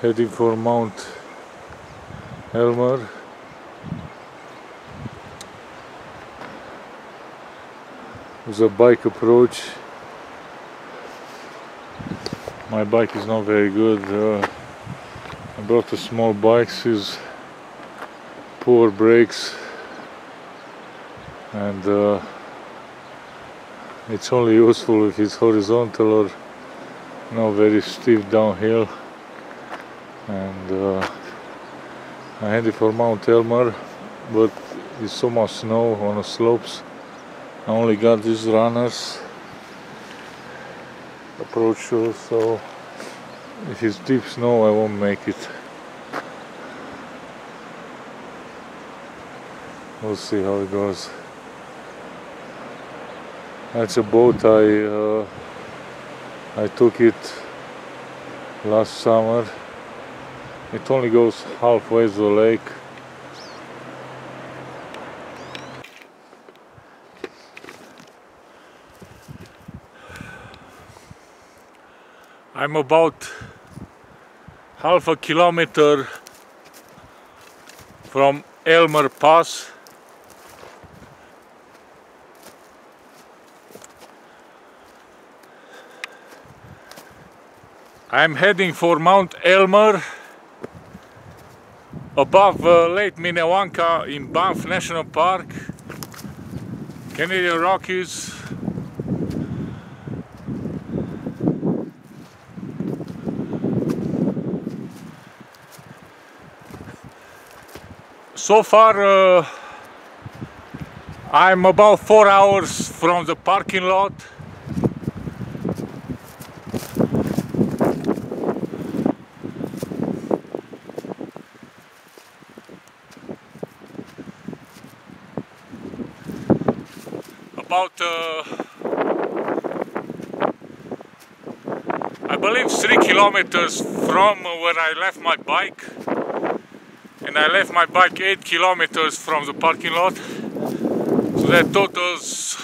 heading for Mount Aylmer. With a bike approach. My bike is not very good. I brought a small bike with poor brakes, and it's only useful if it's horizontal or not very steep downhill. And I'm heading for Mount Aylmer, but it's so much snow on the slopes. I only got these runners approach shoes, so if it's deep snow I won't make it. We'll see how it goes. That's a boat I took it last summer. It only goes halfway to the lake. I'm about half a kilometer from Aylmer Pass. I'm heading for Mount Aylmer above Lake Minnewanka in Banff National Park, Canadian Rockies. So far I'm about 4 hours from the parking lot. About I believe 3 kilometers from where I left my bike. And I left my bike 8 kilometers from the parking lot, so that totals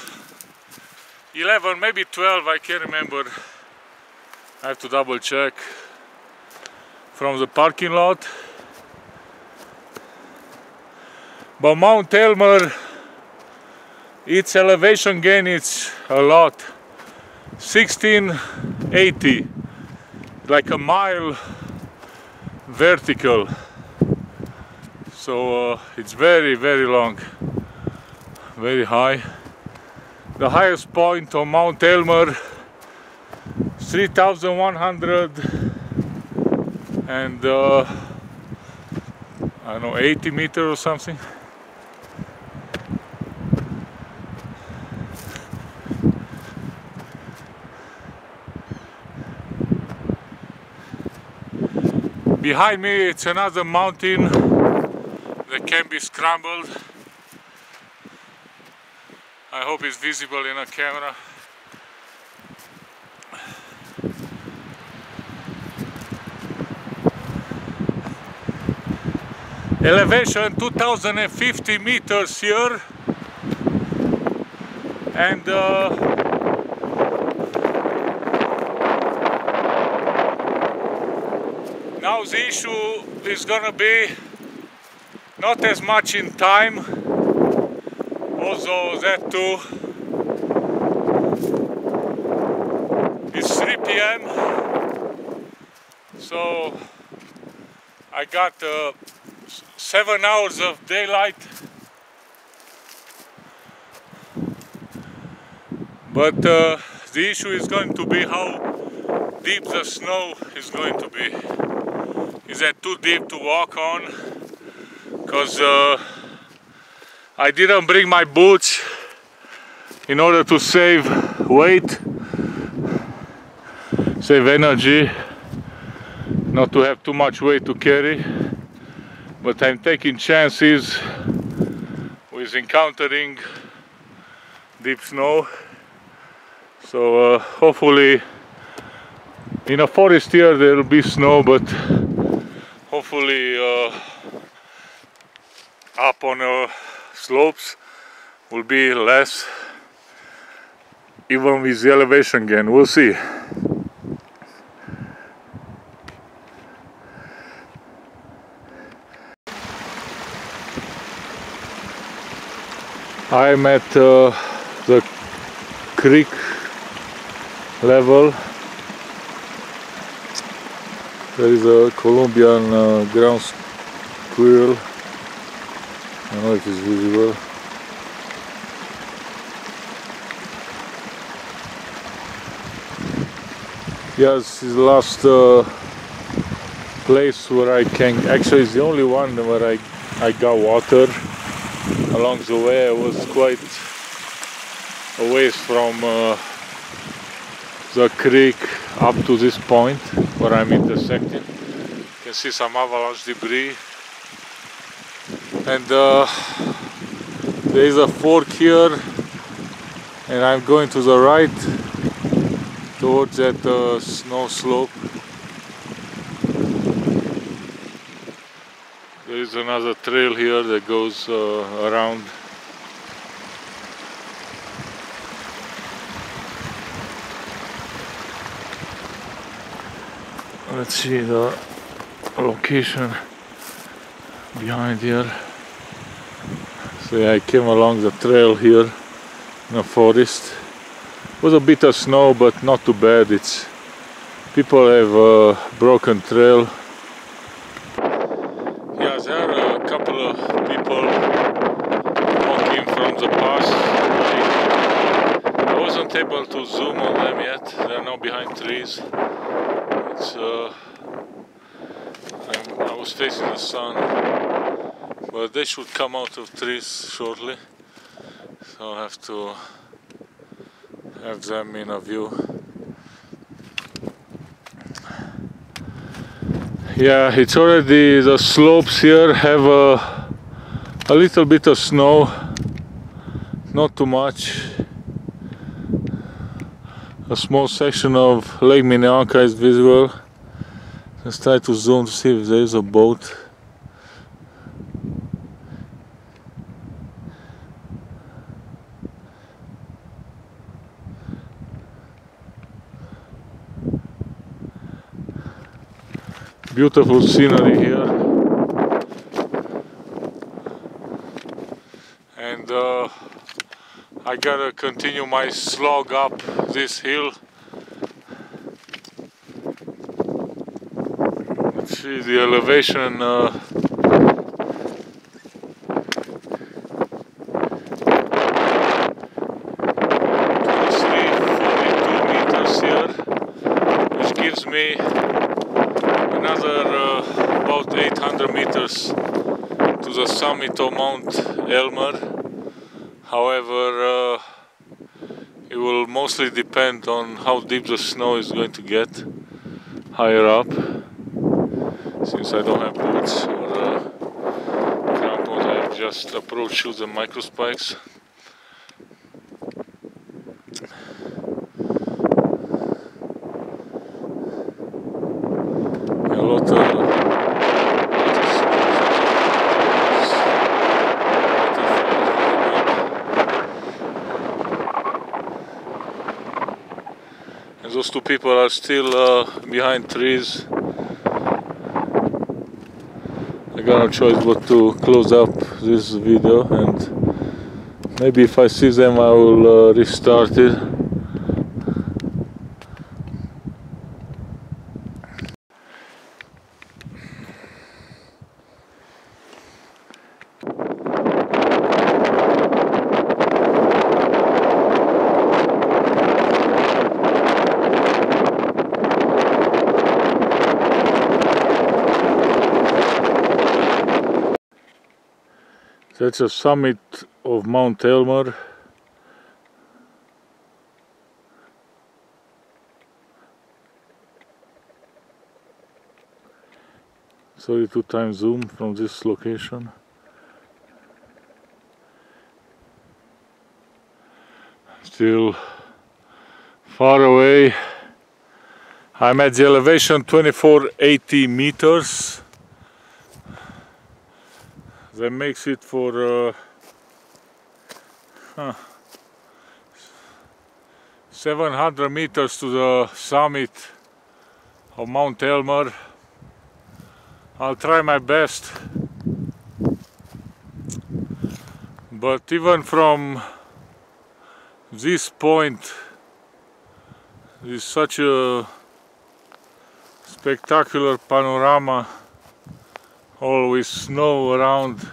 11, maybe 12, I can't remember. I have to double check. From the parking lot. But Mount Aylmer, its elevation gain is a lot. 1680, like a mile vertical. So it's very, very long, very high. The highest point on Mount Aylmer, 3,100 and I don't know, 80 meters or something. Behind me it's another mountain that can be scrambled. I hope it's visible in a camera. Elevation 2050 meters here, and now the issue is gonna be not as much in time, although that too. It's 3 p.m. so I got 7 hours of daylight, but the issue is going to be how deep the snow is going to be. Is that too deep to walk on? Because I didn't bring my boots in order to save weight, save energy, not to have too much weight to carry. But I'm taking chances with encountering deep snow. So hopefully in a forest here there will be snow, but hopefully up on slopes will be less, even with the elevation gain. We'll see. I'm at the creek level. There is a Colombian ground squirrel. I don't know if it's visible. Yeah, this is the last place where I can, actually it's the only one where I got water. Along the way I was quite a ways from the creek up to this point where I'm intersecting. You can see some avalanche debris, and there is a fork here, and I'm going to the right towards that snow slope. There is another trail here that goes around. Let's see the location behind here. So yeah, I came along the trail here in the forest. It was a bit of snow, but not too bad. It's people have a broken trail. Yeah, there are a couple of people walking from the pass. I wasn't able to zoom on them yet. They are now behind trees. It's I was facing the sun, but they should come out of trees shortly. So I have to have them in a view. Yeah, it's already, the slopes here have a little bit of snow, not too much. A small section of Lake Minnewanka is visible. Let's try to zoom to see if there is a boat. Beautiful scenery here, and I gotta continue my slog up this hill. Let's see the elevation. 42 meters here, which gives me another about 800 meters to the summit of Mount Aylmer. However, it will mostly depend on how deep the snow is going to get higher up, since I don't have boots or crampons. I have just approach shoes and micro spikes. And those two people are still behind trees. I got no choice but to close up this video, and maybe if I see them I will restart it. That's a summit of Mount Aylmer. Sorry to time zoom from this location. Still far away. I'm at the elevation 2480 meters. That makes it for 700 meters to the summit of Mount Aylmer. I'll try my best, But even from this point, is such a spectacular panorama, all with snow around,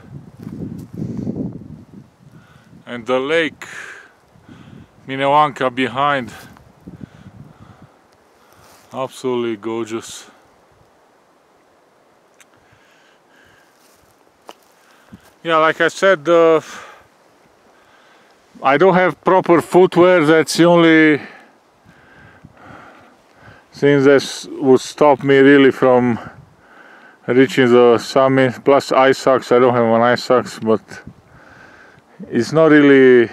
and the lake Minnewanka behind. Absolutely gorgeous. Yeah, like I said, I don't have proper footwear. That's the only thing that would stop me really from reaching the summit. Plus ice socks. I don't have an ice socks, but it's not really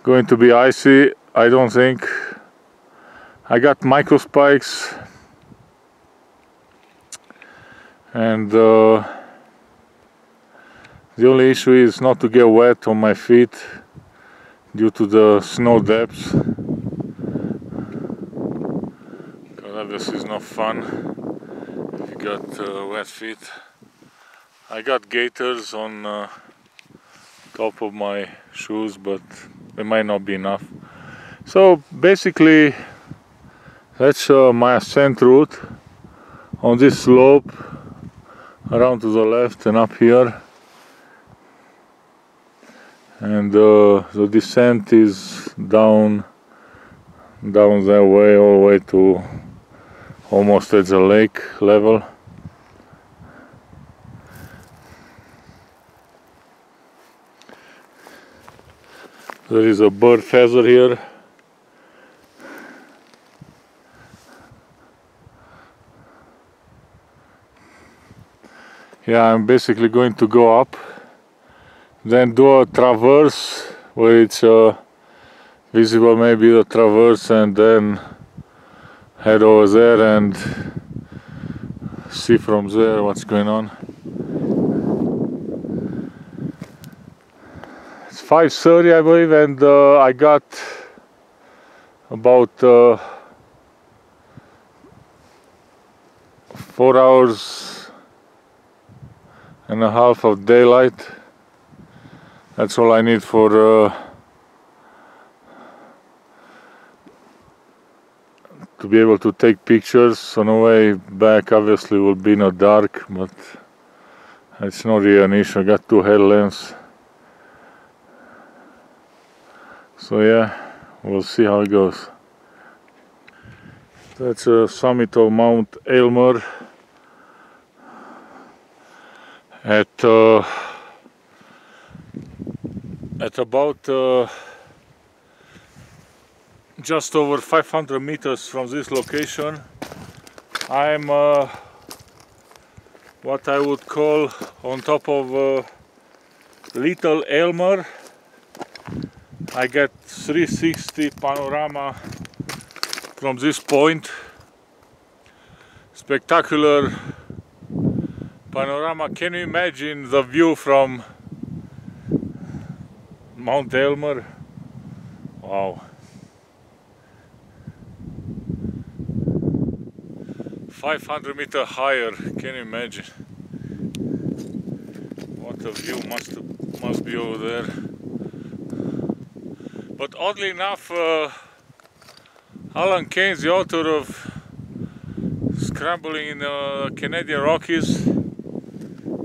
going to be icy, I don't think. I got micro spikes, and the only issue is not to get wet on my feet due to the snow depths, because obviously it's not fun if you got wet feet. I got gaiters on top of my shoes, but they might not be enough. So basically that's my ascent route on this slope, around to the left and up here. And the descent is down that way, all the way to almost at the lake level. There is a bird feather here. Yeah, I'm basically going to go up, then do a traverse where it's visible, maybe the traverse, and then head over there and see from there what's going on. It's 5:30, I believe, and I got about 4 hours and a half of daylight. That's all I need for to be able to take pictures. On the way back obviously will be in the dark, but it's not really an issue. I got 2 headlamps. So yeah, we'll see how it goes. That's a summit of Mount Aylmer at about just over 500 meters from this location. I'm what I would call on top of Little Aylmer. I get 360 panorama from this point. Spectacular panorama. Can you imagine the view from Mount Aylmer? Wow. 500 meters higher, can you imagine? What a view must be over there. But oddly enough, Alan Keynes, the author of Scrambling in the Canadian Rockies,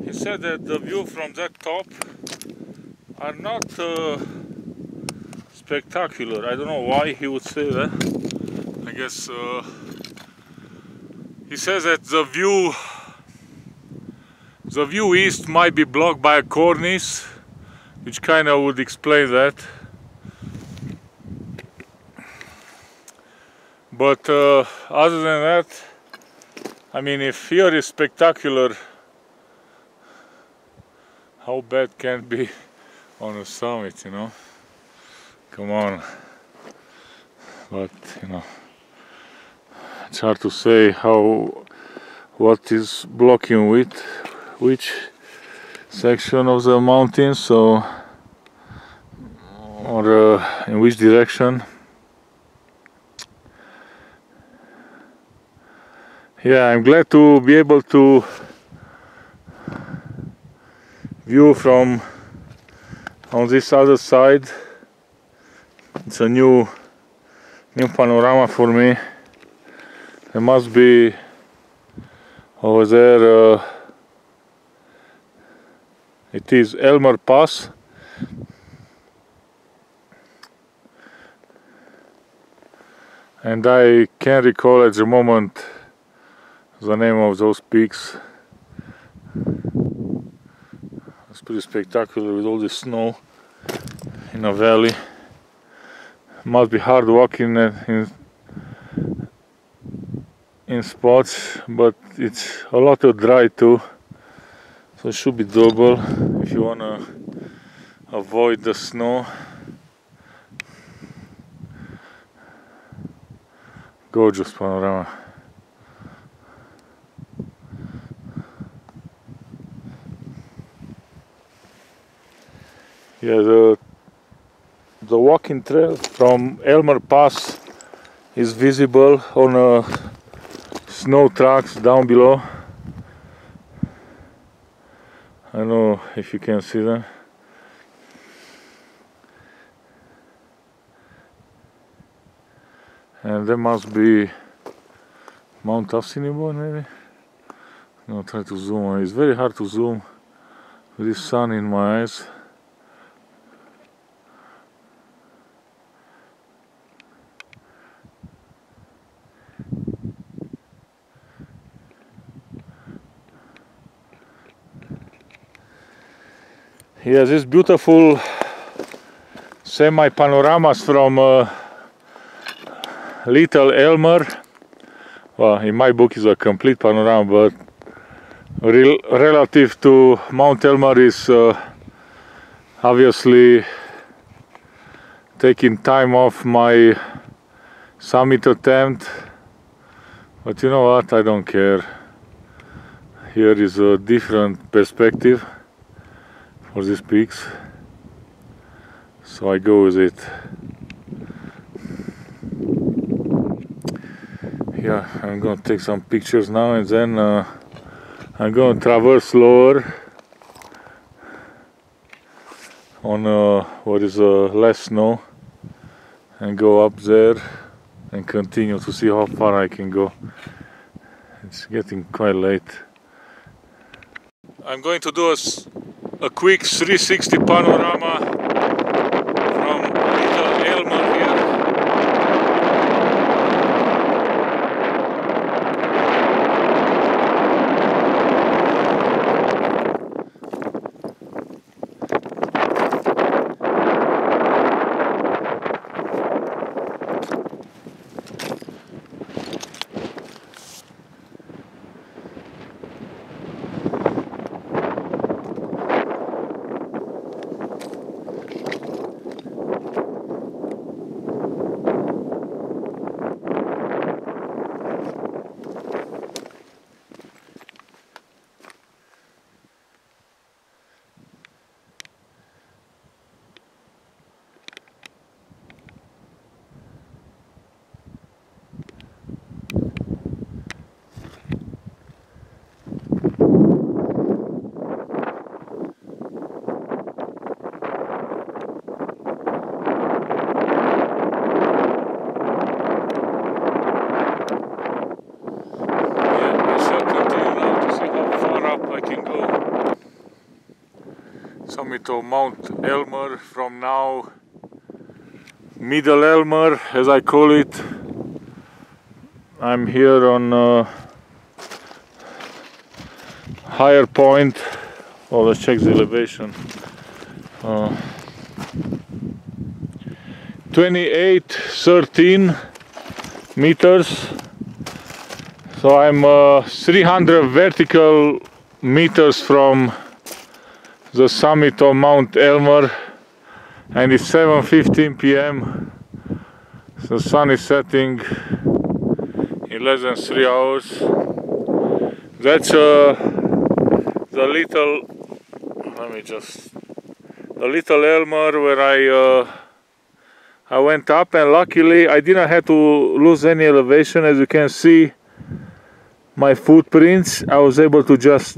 he said that the view from that top are not spectacular. I don't know why he would say that. I guess he says that the view east might be blocked by a cornice, which kind of would explain that. But other than that, I mean, if here is spectacular, how bad can it be on a summit, you know? Come on. But, you know, it's hard to say what is blocking which section of the mountain, so, or in which direction. Yeah, I'm glad to be able to view from On this other side, it's a new panorama for me. There must be over there, it is Aylmer Pass. And I can't recall at the moment the name of those peaks. It's pretty spectacular with all this snow in a valley. Must be hard walking in spots, but it's a lot of dry too, so it should be doable if you wanna avoid the snow. Gorgeous panorama. Yeah, the walking trail from Aylmer Pass is visible on snow tracks down below. I don't know if you can see them. And there must be Mount Assiniboine, maybe? No, try to zoom. It's very hard to zoom with this sun in my eyes. Yes, these beautiful semi-panoramas from Little Aylmer. Well, in my book is a complete panorama, but relative to Mount Aylmer is obviously taking time off my summit attempt. But you know what, I don't care. Here is a different perspective for these peaks, so I go with it. Yeah, I'm gonna take some pictures now, and then I'm gonna traverse lower on what is less snow and go up there and continue to see how far I can go. It's getting quite late. I'm going to do a quick 360 panorama from Little Aylmer here. Summit of Mount Aylmer, from now Middle Aylmer, as I call it. I'm here on higher point. Oh, let's check the elevation. 2813 meters. So I'm 300 vertical meters from the summit of Mount Aylmer, and it's 7:15 p.m. The sun is setting in less than 3 hours. That's the little, the Little Aylmer, where I went up, and luckily I didn't have to lose any elevation. As you can see, my footprints, I was able to just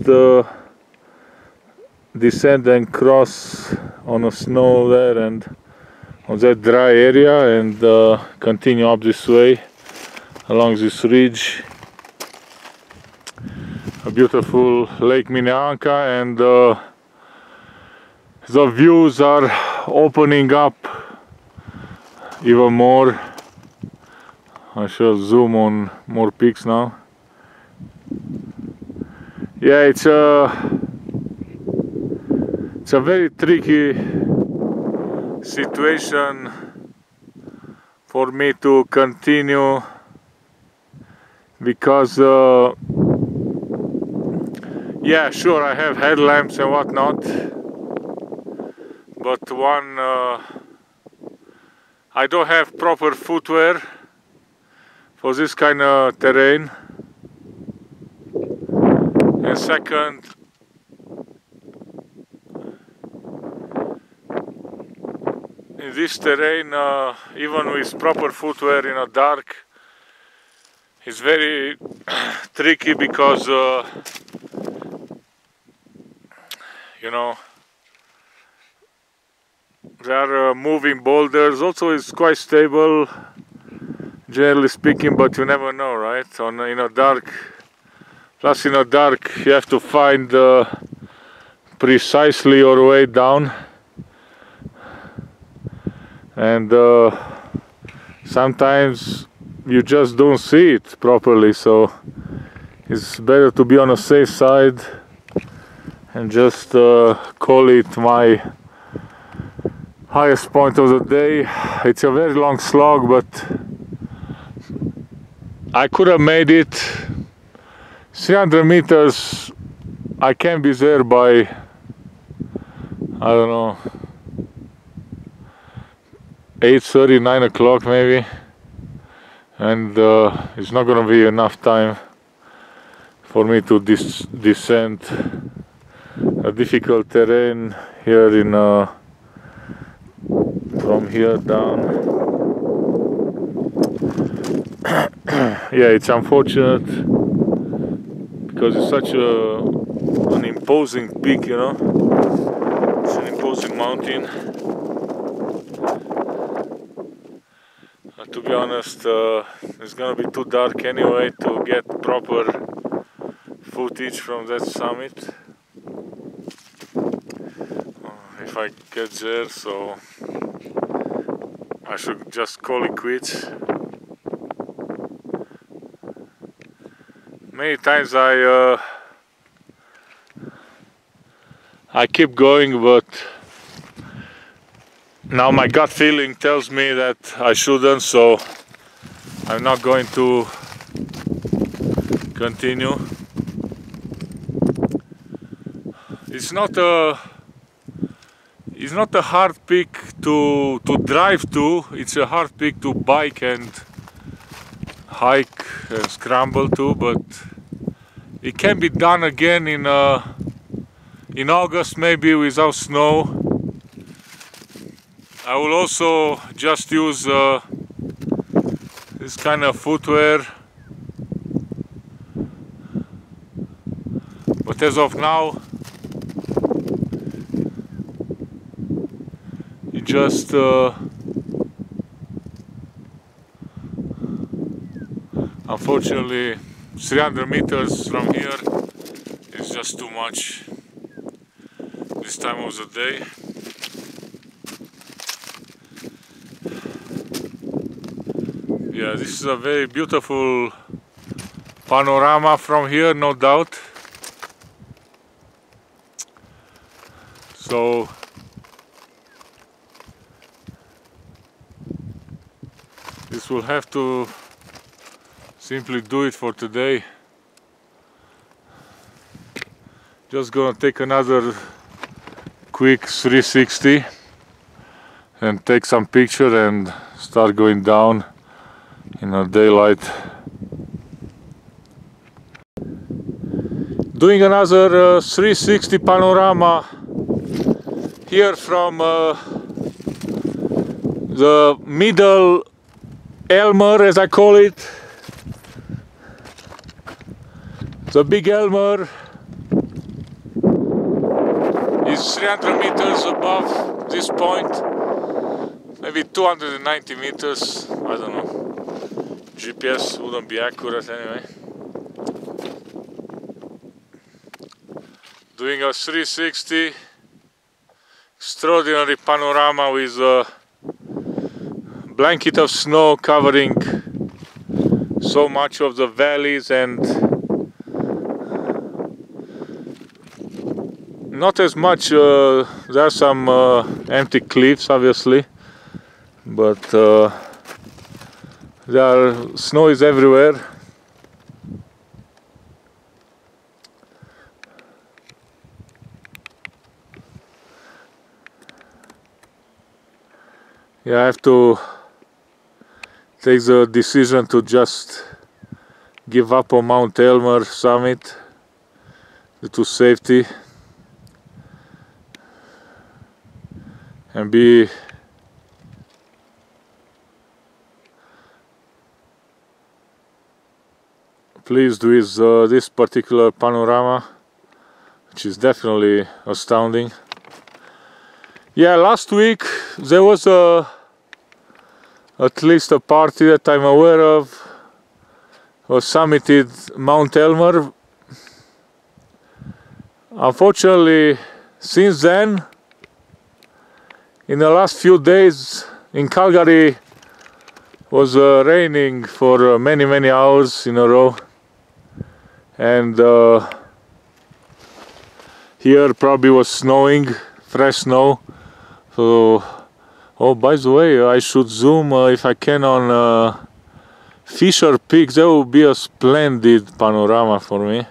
descend and cross on a snow there and on that dry area, and continue up this way along this ridge. A beautiful Lake Minnewanka, and the views are opening up even more. I shall zoom on more peaks now. Yeah, it's a very tricky situation for me to continue, because yeah, sure, I have headlamps and whatnot, but I don't have proper footwear for this kind of terrain, and second, in this terrain, even with proper footwear in a dark, it's very tricky, because you know, there are moving boulders. Also, it's quite stable, generally speaking, but you never know, right? In a dark, plus in a dark, you have to find precisely your way down, and sometimes you just don't see it properly, so it's better to be on a safe side and just call it my highest point of the day. It's a very long slog, but I could have made it 300 meters. I can be there by, I don't know, 8:30, 9 o'clock maybe, and it's not gonna be enough time for me to descend a difficult terrain here in from here down. Yeah, it's unfortunate, because it's such an imposing peak, you know. It's an imposing mountain. To be honest, it's gonna be too dark anyway to get proper footage from that summit. If I get there, so I should just call it quits. Many times I keep going, but now my gut feeling tells me that I shouldn't, so I'm not going to continue. It's not a hard peak to drive to. It's a hard peak to bike and hike and scramble to, but it can be done again in August, maybe without snow. I will also just use this kind of footwear, but as of now, it just unfortunately 300 meters from here is just too much this time of the day. Yeah, this is a very beautiful panorama from here, no doubt. So this will have to simply do it for today. Just gonna take another quick 360 and take some picture and start going down in the daylight. Doing another 360 panorama here from the Middle Aylmer, as I call it. The big Aylmer 300 meters above this point, maybe 290 meters, I don't know. GPS wouldn't be accurate anyway. Doing a 360, extraordinary panorama with a blanket of snow covering so much of the valleys, and not as much, there are some empty cliffs obviously, but snow is everywhere. Yeah, I have to take the decision to just give up on Mount Aylmer summit due to safety and be pleased with this particular panorama, which is definitely astounding. Yeah, last week there was at least a party that I'm aware of was summited Mount Aylmer. Unfortunately, since then, in the last few days in Calgary, was raining for many hours in a row, and here probably was snowing, fresh snow. So, oh, by the way, I should zoom if I can on Fisher Peak. That would be a splendid panorama for me.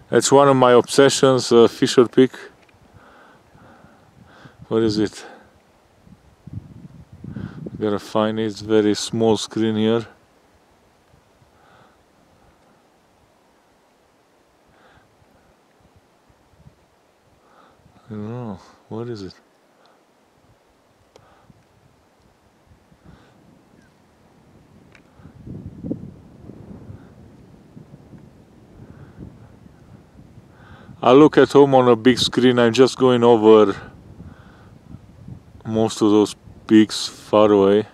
That's one of my obsessions, Fisher Peak. What is it? Gotta find it. It's very small screen here. I don't know. What is it? I look at home on a big screen. I'm just going over most of those peaks far away.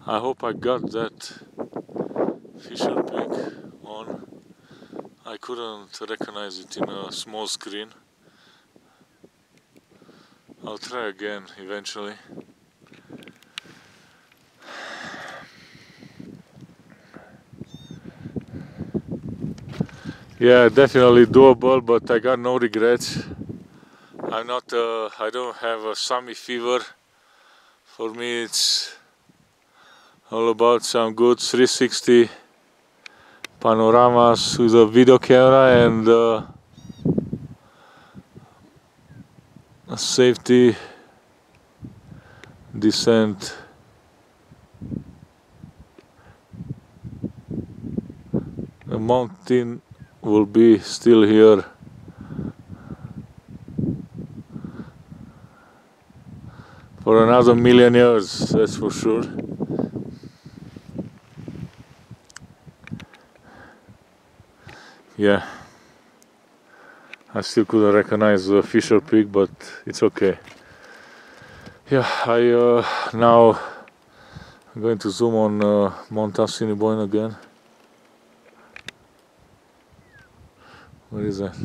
I hope I got that Fisher Peak on. I couldn't recognize it in a small screen. I'll try again eventually. Yeah, definitely doable, but I got no regrets. I don't have a summit fever. For me, it's all about some good 360 panoramas with a video camera and a safety descent. The mountain will be still here for another million years, that's for sure. Yeah, I still couldn't recognize the Fisher Peak, but it's okay. Yeah, now I'm going to zoom on Mount Assiniboine again. What is that?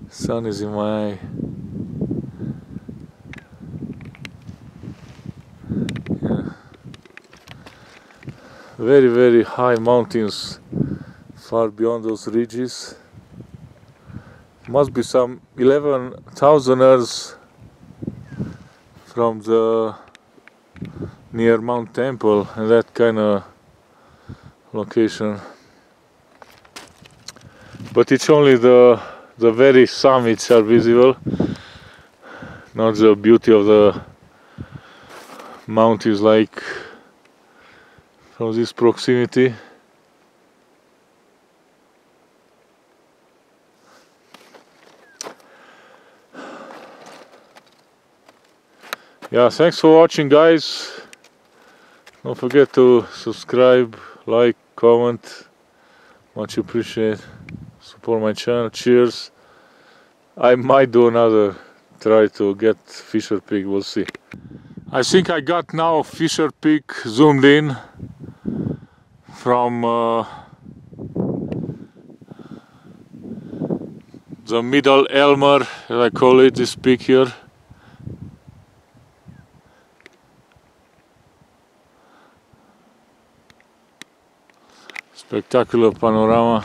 Sun is in my eye. Yeah. Very high mountains far beyond those ridges. Must be some 11,000 earths from the near Mount Temple and that kind of location. But it's only the very summits are visible, not the beauty of the mountains like from this proximity. Yeah, thanks for watching, guys. Don't forget to subscribe, like, comment. Much appreciate. Support my channel. Cheers. I might do another try to get Fisher Peak, we'll see. I think I got now Fisher Peak zoomed in from the Middle Aylmer, as I call it, this peak here. Spectacular panorama.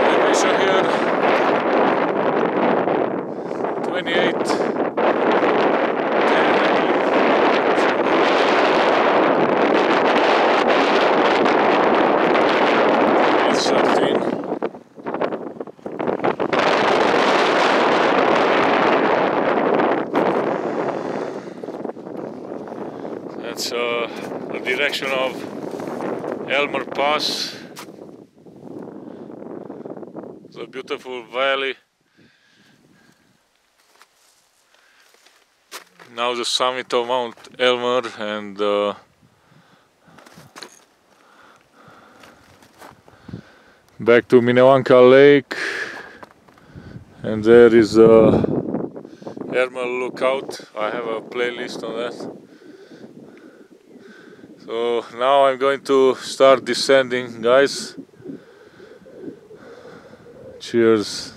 Elevation here, 28. That's the direction of Aylmer Pass, the beautiful valley. Now the summit of Mount Aylmer, and back to Minnewanka Lake, and there is Aylmer Lookout. I have a playlist on that. So now I'm going to start descending, guys. Cheers.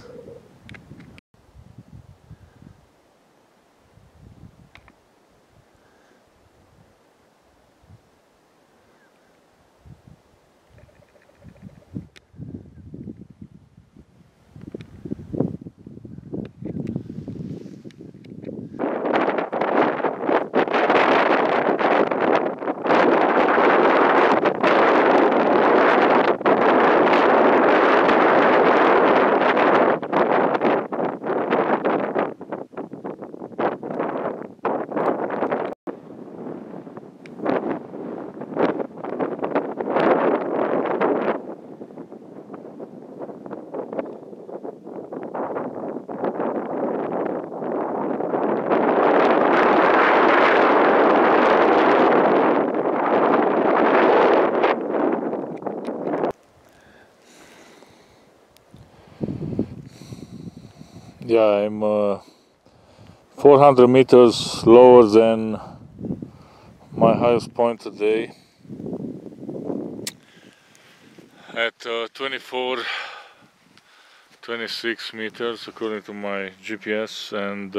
Yeah, I'm 400 meters lower than my highest point today, at 26 meters according to my GPS, and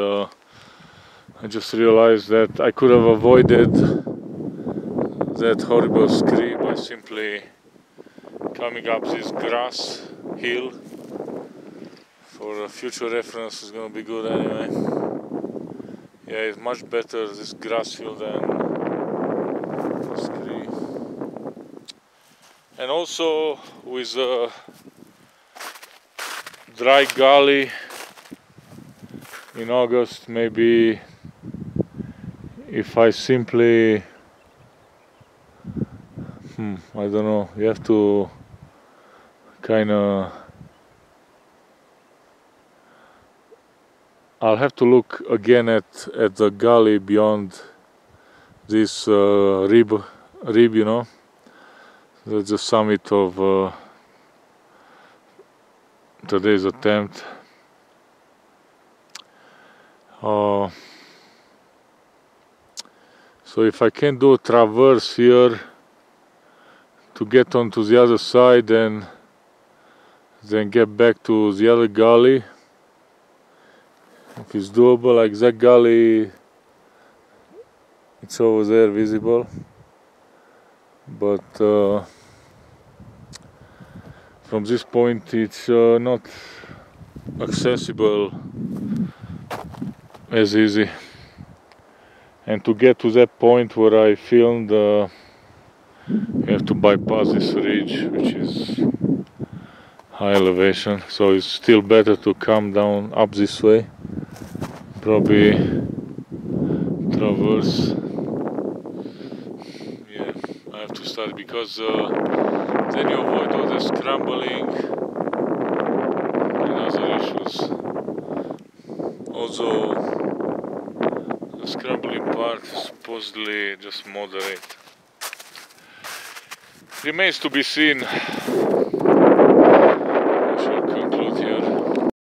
I just realized that I could have avoided that horrible scree by simply coming up this grass hill. For a future reference, is gonna be good anyway. Yeah, it's much better, this grass hill, than the scree. And also with a dry gully in August, maybe if I simply, I don't know, you have to kinda, I'll have to look again at the gully beyond this rib, you know. That's the summit of today's attempt. So if I can do a traverse here to get onto the other side and then get back to the other gully, if it's doable, like that gully It's over there visible, but from this point it's not accessible as easy. And to get to that point where I filmed, you have to bypass this ridge, which is high elevation, so it's still better to come down up this way, probably traverse. Yeah, I have to start because then you avoid all the scrambling and other issues. Also, the scrambling part is supposedly just moderate. Remains to be seen